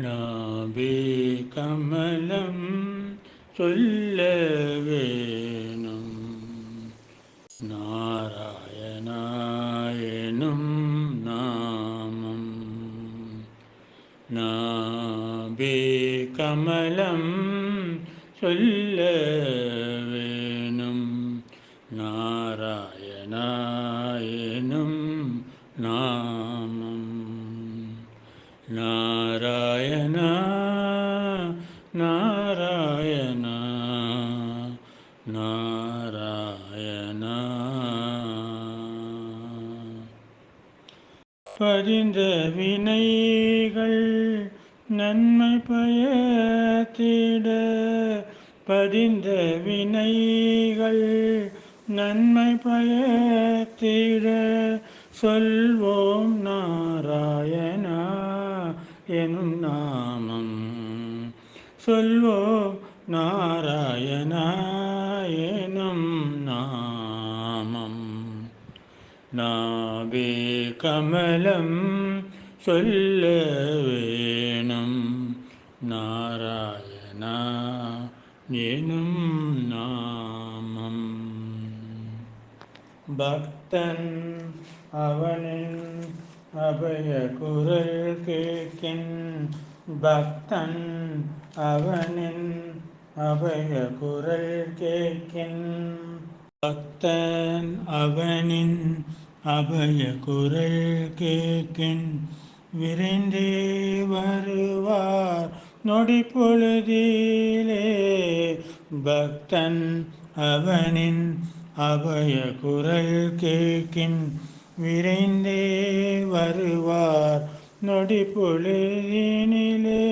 நாபி கமலம் சொல்ல வேணும் நாராயணாயனும் நாமம். நாபி கமலம் சொல்ல வேணும் நாராயணாயனும் நாமம். நாராயணா நாராயணா நாராயணா. பதிந்த வினைகள் நன்மை பயத்திட, பதிந்த வினைகள் நன்மை பயத்திட, சொல்வோம் நாராயணா எனும் நாமம். சொல்வோம் நாராயணா எனும் நாமம். நாபி கமலம் சொல்ல வேணும் நாராயணா எனும் நாமம். பக்தன் அவனின் அபய குரல் கேட்கின், பக்தன் அவனின் அபய குரல் கேட்கின், பக்தன் அவனின் அபய குரல் கேட்கின், விரைந்தே வருவார் நொடி பொழுதிலே. பக்தன் அவனின் அபய குரல் கேட்கின், விரைந்தே வருவார் நொடி பொழுதினிலே.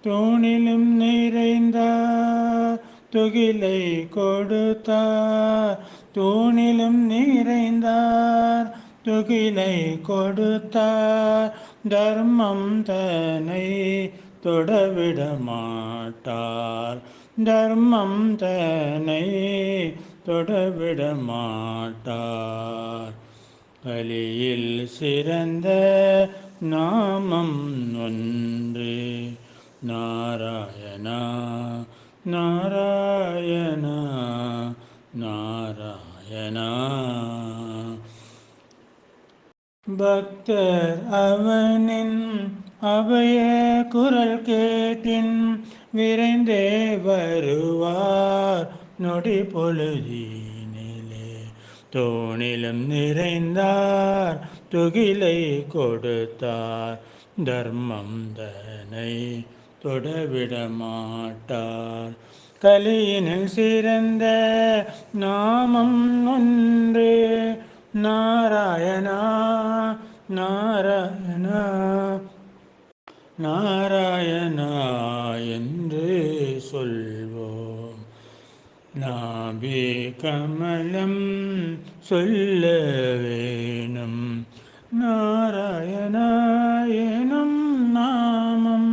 தூணிலும் நிறைந்தார் துகிலை கொடுத்தார், தூணிலும் நிறைந்தார் துகிலை கொடுத்தார், தர்மம் தன்னை தொடவிட மாட்டார், தர்மம் தன்னை தொடவிட மாட்டார். கலியில் சிறந்த நாமம் ஒன்று நாராயணா நாராயணா நாராயணா. பக்தர் அவனின் அபய குரல் கேட்டின், விரைந்தே வருவார் நொடி பொழுதினிலே. தூணிலும் நிறைந்தார் துகிலை கொடுத்தார், தர்மம் தன்னை தொடவிட மாட்டார். கலியினில் சிறந்த நாமம் ஒன்று நாராயணா நாராயணா நாராயணா என்று சொல்வோம். நாபி கமலம் சொல்ல வேணும் நாராயணா எனும் நாமம்.